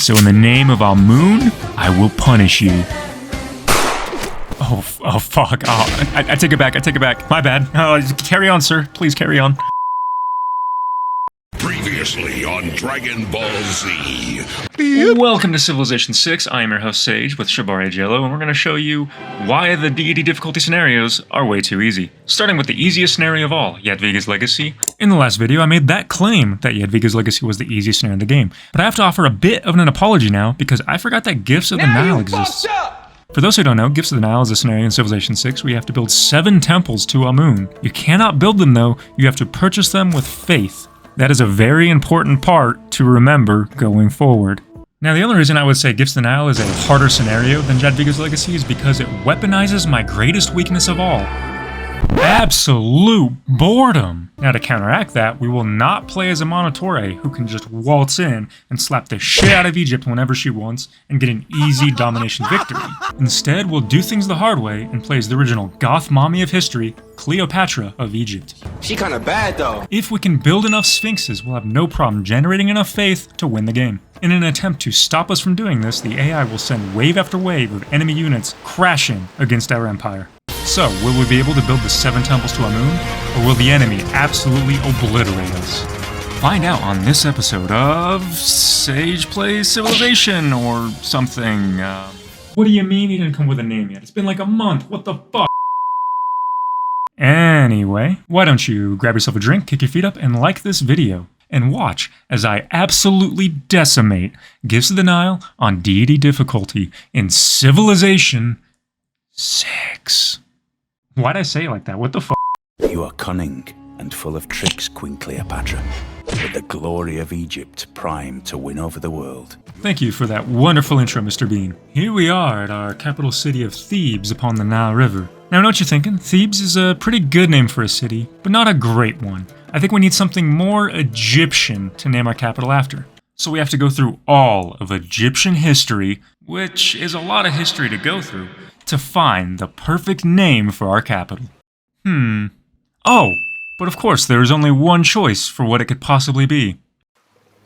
So in the name of Amun, I will punish you. Oh fuck. Oh, I take it back, I take it back. My bad. Carry on, sir. Please carry on. Previously on Dragon Ball Z. Welcome to Civilization 6. I am your host Sage with ShibariJello, and we're going to show you why the Deity difficulty scenarios are way too easy. Starting with the easiest scenario of all, Jadwiga's Legacy. In the last video, I made that claim that Jadwiga's Legacy was the easiest scenario in the game, but I have to offer a bit of an apology now because I forgot that Gifts of the Nile exists. For those who don't know, Gifts of the Nile is a scenario in Civilization 6 where you have to build 7 temples to Amun. You cannot build them though, you have to purchase them with faith. That is a very important part to remember going forward. Now, the only reason I would say Gifts of the Nile is a harder scenario than Jadwiga's Legacy is because it weaponizes my greatest weakness of all. Absolute boredom! Now, to counteract that, we will not play as a Monotore who can just waltz in and slap the shit out of Egypt whenever she wants and get an easy domination victory. Instead, we'll do things the hard way and play as the original goth mommy of history, Cleopatra of Egypt. She kinda bad though. If we can build enough sphinxes, we'll have no problem generating enough faith to win the game. In an attempt to stop us from doing this, the AI will send wave after wave of enemy units crashing against our empire. So, will we be able to build the 7 temples to Amun, or will the enemy absolutely obliterate us? Find out on this episode of Sage Plays Civilization or something. What do you mean he didn't come with a name yet? It's been like a month, what the fuck? Anyway, why don't you grab yourself a drink, kick your feet up, and like this video, and watch as I absolutely decimate Gifts of the Nile on Deity difficulty in Civilization 6. Why'd I say it like that? What the fuck? You are cunning and full of tricks, Queen Cleopatra, with the glory of Egypt primed to win over the world. Thank you for that wonderful intro, Mr. Bean. Here we are at our capital city of Thebes upon the Nile River. Now, I know what you're thinking. Thebes is a pretty good name for a city, but not a great one. I think we need something more Egyptian to name our capital after. So we have to go through all of Egyptian history, which is a lot of history to go through, to find the perfect name for our capital. Oh, but of course there is only one choice for what it could possibly be.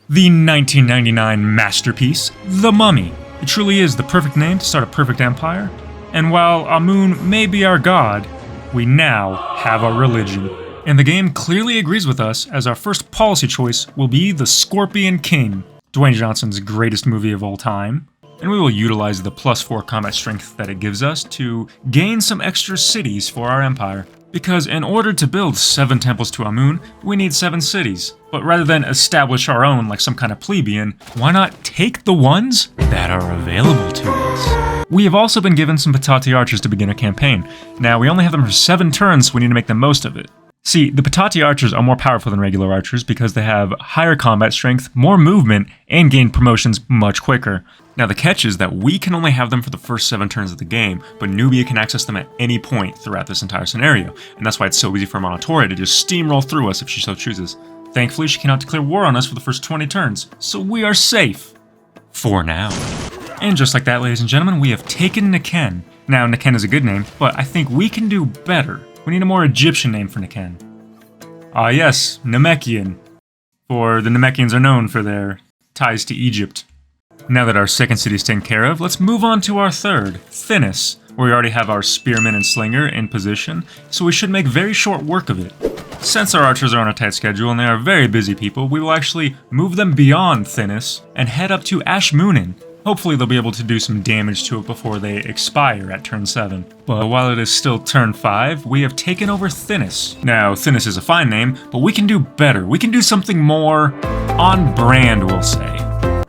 The 1999 masterpiece, The Mummy. It truly is the perfect name to start a perfect empire. And while Amun may be our god, we now have our religion. And the game clearly agrees with us, as our first policy choice will be the Scorpion King, Dwayne Johnson's greatest movie of all time. And we will utilize the +4 combat strength that it gives us to gain some extra cities for our empire. Because in order to build 7 temples to Amun, we need 7 cities. But rather than establish our own like some kind of plebeian, why not take the ones that are available to us? We have also been given some Patati archers to begin a campaign. Now, we only have them for 7 turns, so we need to make the most of it. See, the Patati archers are more powerful than regular archers because they have higher combat strength, more movement, and gain promotions much quicker. Now the catch is that we can only have them for the first 7 turns of the game, but Nubia can access them at any point throughout this entire scenario, and that's why it's so easy for Monotore to just steamroll through us if she so chooses. Thankfully, she cannot declare war on us for the first 20 turns, so we are safe. For now. And just like that, ladies and gentlemen, we have taken Niken. Now, Niken is a good name, but I think we can do better. We need a more Egyptian name for Niken. Ah yes, Namekian. For the Namekians are known for their ties to Egypt. Now that our second city is taken care of, let's move on to our third, Thinis, where we already have our spearman and slinger in position, so we should make very short work of it. Since our archers are on a tight schedule and they are very busy people, we will actually move them beyond Thinis and head up to Ashmunin. Hopefully they'll be able to do some damage to it before they expire at turn 7. But while it is still turn 5, we have taken over Thinis. Now, Thinis is a fine name, but we can do better. We can do something more on brand, we'll say.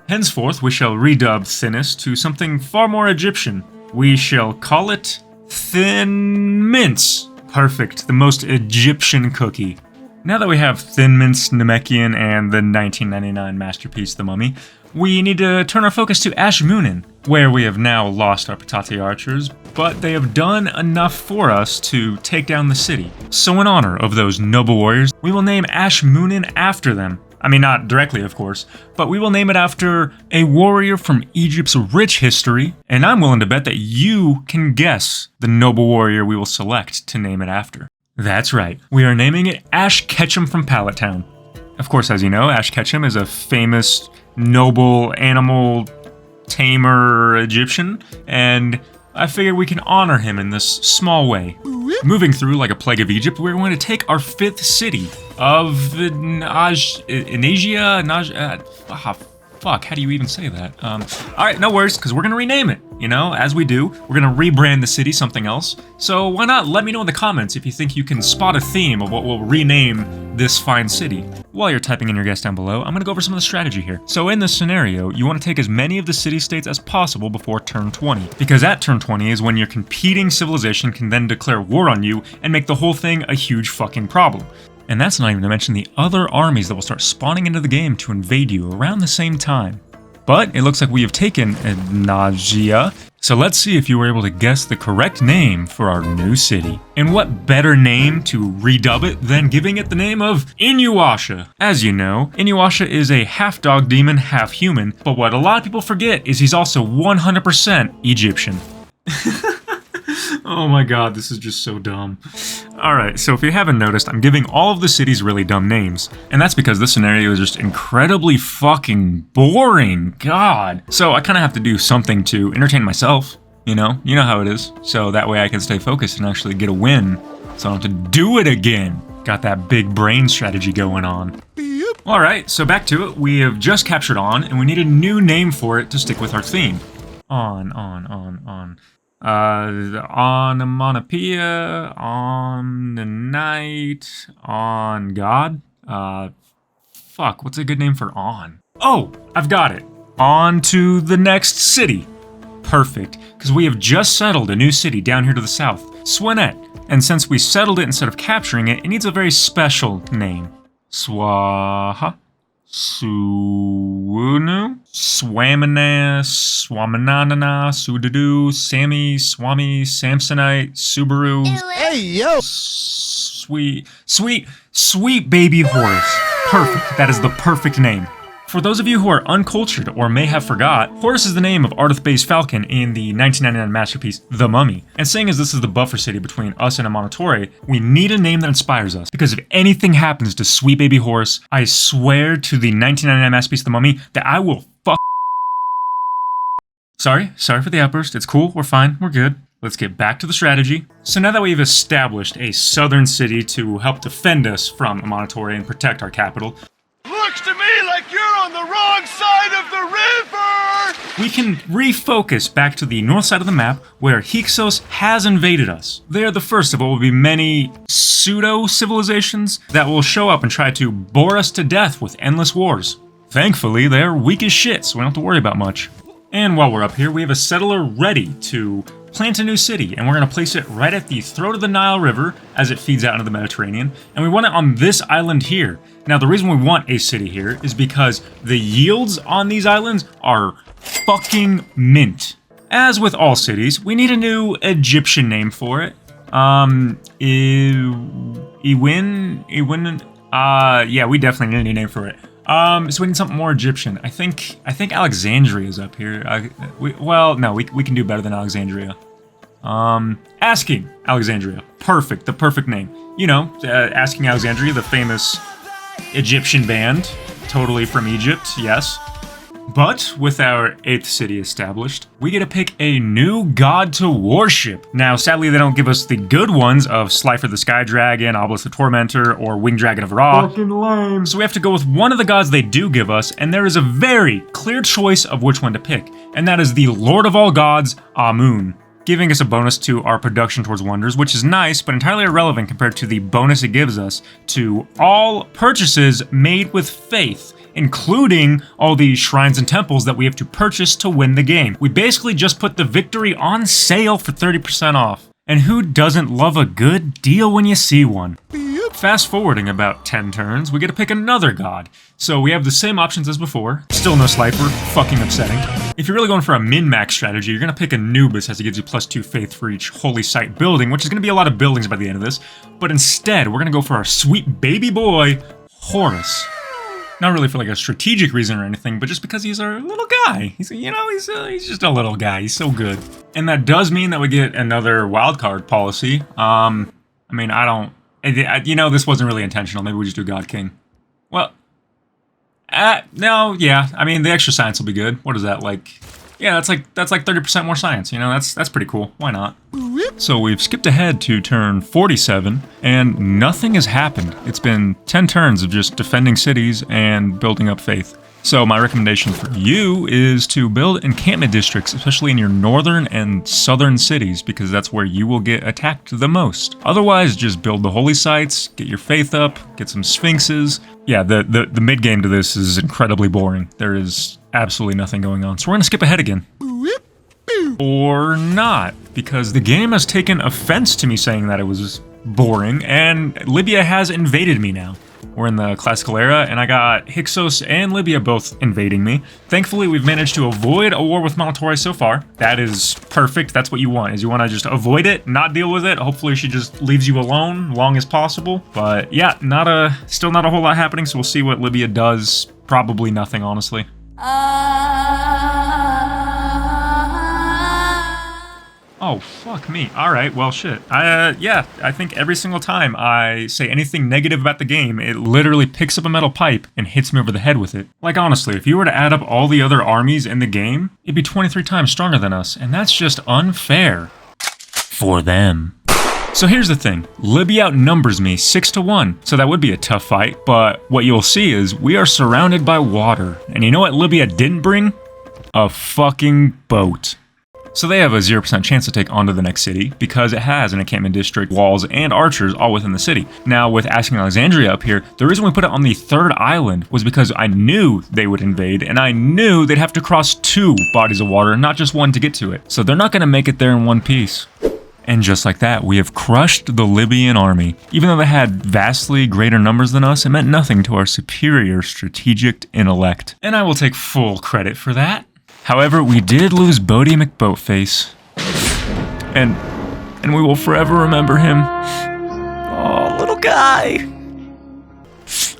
Henceforth, we shall redub Thinis to something far more Egyptian. We shall call it Thin Mince. Perfect, the most Egyptian cookie. Now that we have Thin Mince, Namekian, and the 1999 masterpiece, The Mummy, we need to turn our focus to Ashmunin, where we have now lost our Patati archers, but they have done enough for us to take down the city. So in honor of those noble warriors, we will name Ashmunin after them. I mean, not directly, of course, but we will name it after a warrior from Egypt's rich history, and I'm willing to bet that you can guess the noble warrior we will select to name it after. That's right, we are naming it Ash Ketchum from Pallet Town. Of course, as you know, Ash Ketchum is a famous, noble animal tamer Egyptian, and I figured we can honor him in this small way. Moving through like a plague of Egypt, we're going to take our 5th city of fuck, how do you even say that? Alright, no worries, because we're going to rename it, you know, as we do. We're going to rebrand the city something else. So why not let me know in the comments if you think you can spot a theme of what we'll rename this fine city. While you're typing in your guess down below, I'm going to go over some of the strategy here. So in this scenario, you want to take as many of the city-states as possible before turn 20. Because at turn 20 is when your competing civilization can then declare war on you and make the whole thing a huge fucking problem. And that's not even to mention the other armies that will start spawning into the game to invade you around the same time. But it looks like we have taken Nagia, so let's see if you were able to guess the correct name for our new city. And what better name to redub it than giving it the name of Inuyasha? As you know, Inuyasha is a half-dog demon, half-human, but what a lot of people forget is he's also 100% Egyptian. Oh my god, this is just so dumb. Alright, so if you haven't noticed, I'm giving all of the cities really dumb names. And that's because this scenario is just incredibly fucking boring. God. So I kind of have to do something to entertain myself, you know how it is. So that way I can stay focused and actually get a win, so I don't have to do it again. Got that big brain strategy going on. Alright, so back to it. We have just captured On, and we need a new name for it to stick with our theme. On. Onomatopoeia, on the night, on God. Fuck, what's a good name for On? Oh, I've got it. On to the next city. Perfect, because we have just settled a new city down here to the south, Swinet. And since we settled it instead of capturing it, it needs a very special name. Swaha. Suwunu, Swamina, Swamanana, Sududu, Sammy, Swami, Samsonite, Subaru. Hey, yo! Sweet baby Horus. Perfect, that is the perfect name. For those of you who are uncultured or may have forgot, Horus is the name of Ardith Bey's falcon in the 1999 masterpiece, The Mummy. And seeing as this is the buffer city between us and Amanitore, we need a name that inspires us. Because if anything happens to sweet baby Horus, I swear to the 1999 masterpiece, The Mummy, that I will fuck. Sorry for the outburst. It's cool, we're fine, we're good. Let's get back to the strategy. So now that we've established a southern city to help defend us from Amanitore and protect our capital, Looks to me like you're on the wrong side of the river! we can refocus back to the north side of the map where Hyksos has invaded us. They are the first of what will be many pseudo-civilizations that will show up and try to bore us to death with endless wars. Thankfully, they're weak as shit, so we don't have to worry about much. And while we're up here, we have a settler ready to plant a new city, and we're going to place it right at the throat of the Nile River as it feeds out into the Mediterranean, and we want it on this island here. Now, the reason we want a city here is because the yields on these islands are fucking mint. As with all cities, we need a new Egyptian name for it. Yeah, we definitely need a new name for it. So we need something more Egyptian. I think Alexandria is up here. We can do better than Alexandria. Asking Alexandria. Perfect, the perfect name. You know, Asking Alexandria, the famous Egyptian band. Totally from Egypt, yes. But with our 8th city established, we get to pick a new god to worship. Now, sadly, they don't give us the good ones of Slifer the Sky Dragon, Obelisk the Tormentor, or Winged Dragon of Ra. Fucking lame. So we have to go with one of the gods they do give us, and there is a very clear choice of which one to pick, and that is the Lord of all gods, Amun, giving us a bonus to our production towards wonders, which is nice, but entirely irrelevant compared to the bonus it gives us to all purchases made with faith, including all the shrines and temples that we have to purchase to win the game. We basically just put the victory on sale for 30% off. And who doesn't love a good deal when you see one? Fast forwarding about 10 turns, we get to pick another god. So we have the same options as before. Still no Slifer, fucking upsetting. If you're really going for a min-max strategy, you're gonna pick Anubis as it gives you +2 faith for each holy site building, which is gonna be a lot of buildings by the end of this. But instead, we're gonna go for our sweet baby boy, Horus. Not really for like a strategic reason or anything, but just because he's our little guy. He's just a little guy. He's so good. And that does mean that we get another wildcard policy. This wasn't really intentional. Maybe we just do God King. Well, no, yeah. I mean, the extra science will be good. What is that, like Yeah, that's like 30% more science, you know, that's pretty cool. Why not? So we've skipped ahead to turn 47, and nothing has happened. It's been 10 turns of just defending cities and building up faith. So my recommendation for you is to build encampment districts, especially in your northern and southern cities, because that's where you will get attacked the most. Otherwise, just build the holy sites, get your faith up, get some sphinxes. Yeah, the mid-game to this is incredibly boring. There is absolutely nothing going on. So we're gonna skip ahead again. Or not, because the game has taken offense to me saying that it was boring, and Lybia has invaded me now. We're in the classical era, and I got Hyksos and Lybia both invading me. Thankfully, we've managed to avoid a war with Montages so far. That is perfect. That's what you want, is you want to just avoid it, not deal with it. Hopefully, she just leaves you alone long as possible. But yeah, still not a whole lot happening, so we'll see what Lybia does. Probably nothing, honestly. Oh, fuck me. Alright, well, shit. Yeah, I think every single time I say anything negative about the game, it literally picks up a metal pipe and hits me over the head with it. Like, honestly, if you were to add up all the other armies in the game, it'd be 23 times stronger than us, and that's just unfair. For them. So here's the thing. Lybia outnumbers me 6-1, so that would be a tough fight, but what you'll see is we are surrounded by water. And you know what Lybia didn't bring? A fucking boat. So they have a 0% chance to take on to the next city because it has an encampment district, walls, and archers all within the city. Now, with asking Alexandria up here, the reason we put it on the third island was because I knew they would invade, and I knew they'd have to cross 2 bodies of water, not just one to get to it. So they're not going to make it there in one piece. And just like that, we have crushed the Libyan army. Even though they had vastly greater numbers than us, it meant nothing to our superior strategic intellect. And I will take full credit for that. However, we did lose Bodie McBoatface, and we will forever remember him. Oh, little guy.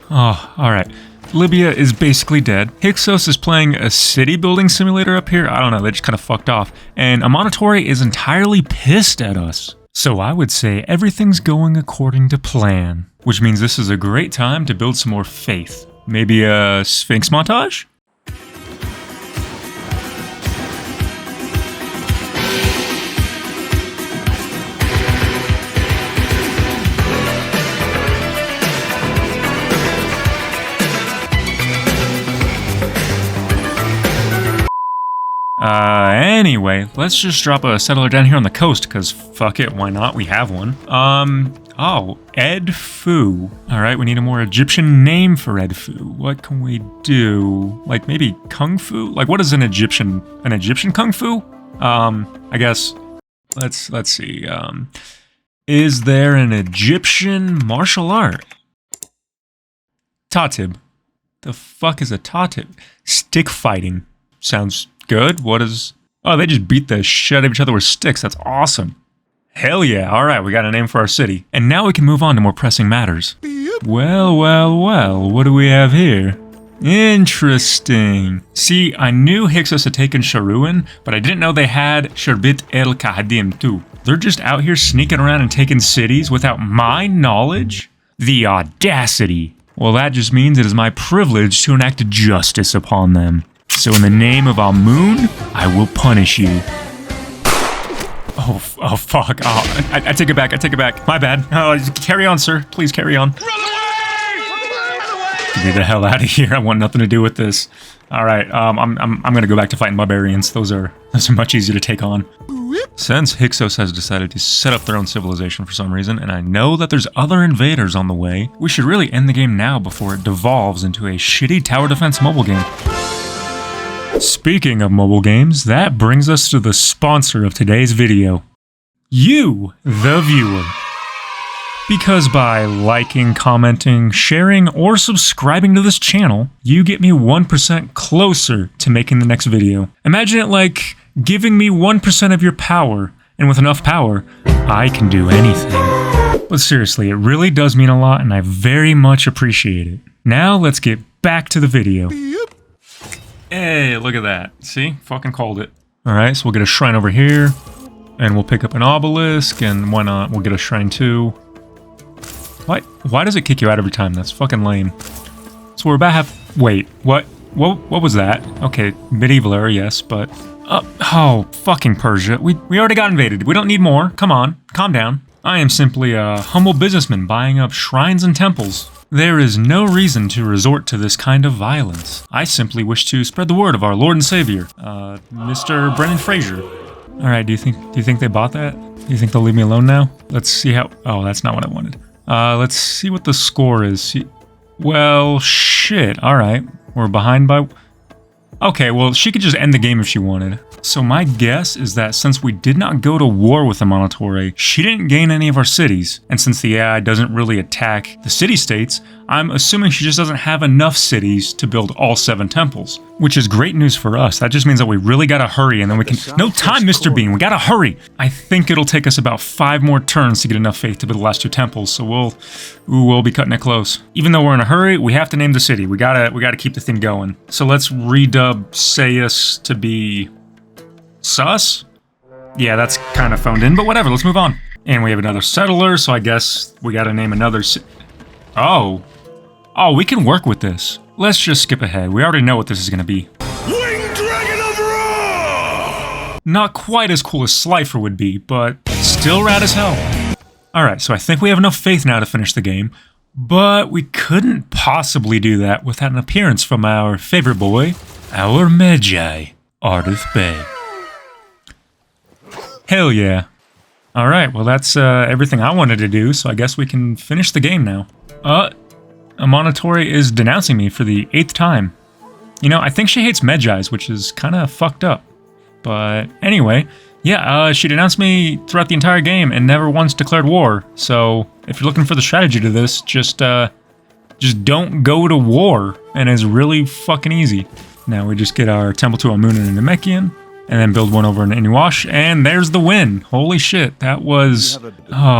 Oh, alright. Lybia is basically dead. Hyksos is playing a city building simulator up here. I don't know, they just kind of fucked off. And Amonitore is entirely pissed at us. So I would say everything's going according to plan, which means this is a great time to build some more faith. Maybe a Sphinx montage? Anyway, let's just drop a settler down here on the coast, because fuck it, why not? We have one. Oh, Edfu. Alright, we need a more Egyptian name for Edfu. What can we do? Like, maybe Kung Fu? Like, what is an Egyptian Kung Fu? I guess, let's see, is there an Egyptian martial art? Tatib. The fuck is a Tatib? Stick fighting. Sounds good. What is... Oh, they just beat the shit out of each other with sticks. That's awesome. Hell yeah. Alright, we got a name for our city. And now we can move on to more pressing matters. Well, what do we have here? Interesting. See, I knew Hyksos had taken Sharuan, but I didn't know they had Sherbit el Kahadim too. They're just out here sneaking around and taking cities without my knowledge? The audacity. Well, that just means it is my privilege to enact justice upon them. So in the name of Amun, I will punish you. Oh fuck. Oh, I take it back, My bad. Oh, carry on, sir. Please carry on. Run away! Get me the hell out of here. I want nothing to do with this. Alright, I'm gonna go back to fighting barbarians. Those are much easier to take on. Since Hyksos has decided to set up their own civilization for some reason, and I know that there's other invaders on the way, we should really end the game now before it devolves into a shitty tower defense mobile game. Speaking of mobile games, that brings us to the sponsor of today's video. You, the viewer. Because by liking, commenting, sharing, or subscribing to this channel, you get me 1% closer to making the next video. Imagine it like giving me 1% of your power, and with enough power, I can do anything. But seriously, it really does mean a lot, and I very much appreciate it. Now let's get back to the video. Hey, look at that. See? Fucking called it. Alright, so we'll get a shrine over here. And we'll pick up an obelisk, and why not? We'll get a shrine too. What? Why does it kick you out every time? That's fucking lame. So we're about half... Wait, what? What was that? Okay, medieval era, yes, but... Oh, fucking Persia. We already got invaded. We don't need more. Come on, calm down. I am simply a humble businessman buying up shrines and temples. There is no reason to resort to this kind of violence. I simply wish to spread the word of our Lord and Savior, Mr. Brendan Fraser. All right, do you think they bought that? Do you think they'll leave me alone now? Let's see how... Oh, that's not what I wanted. Let's see what the score is. Well, shit. All right. We're behind by... Okay, well, she could just end the game if she wanted. So my guess is that since we did not go to war with the Monotore, she didn't gain any of our cities. And since the AI doesn't really attack the city-states, I'm assuming she just doesn't have enough cities to build all 7 temples. Which is great news for us. That just means that we really gotta hurry and then we can... No time, Mr. Bean, we gotta hurry! I think it'll take us about 5 more turns to get enough faith to build the last 2 temples, so we'll be cutting it close. Even though we're in a hurry, we have to name the city. We gotta keep the thing going. So let's redub Sayus to be... Sus? Yeah, that's kind of phoned in, but whatever, let's move on. And we have another settler, so I guess we gotta name another Oh, we can work with this. Let's just skip ahead. We already know what this is gonna be. Winged Dragon of Ra! Not quite as cool as Slifer would be, but still rad as hell. Alright, so I think we have enough faith now to finish the game, but we couldn't possibly do that without an appearance from our favorite boy, our Magi, Ardith Bay. Hell yeah. Alright, well that's everything I wanted to do, so I guess we can finish the game now. Monotore is denouncing me for the 8th time. You know, I think she hates Medjais, which is kind of fucked up. But anyway, yeah, she denounced me throughout the entire game and never once declared war. So if you're looking for the strategy to this, just don't go to war, and it's really fucking easy. Now we just get our temple to Amun and Namekian, and then build one over in Inuash, and there's the win. Holy shit, that was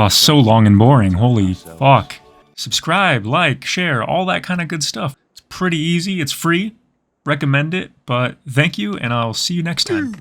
so long and boring. Holy fuck. Subscribe, like, share, all that kind of good stuff. It's pretty easy, it's free, recommend it, but thank you, and I'll see you next time.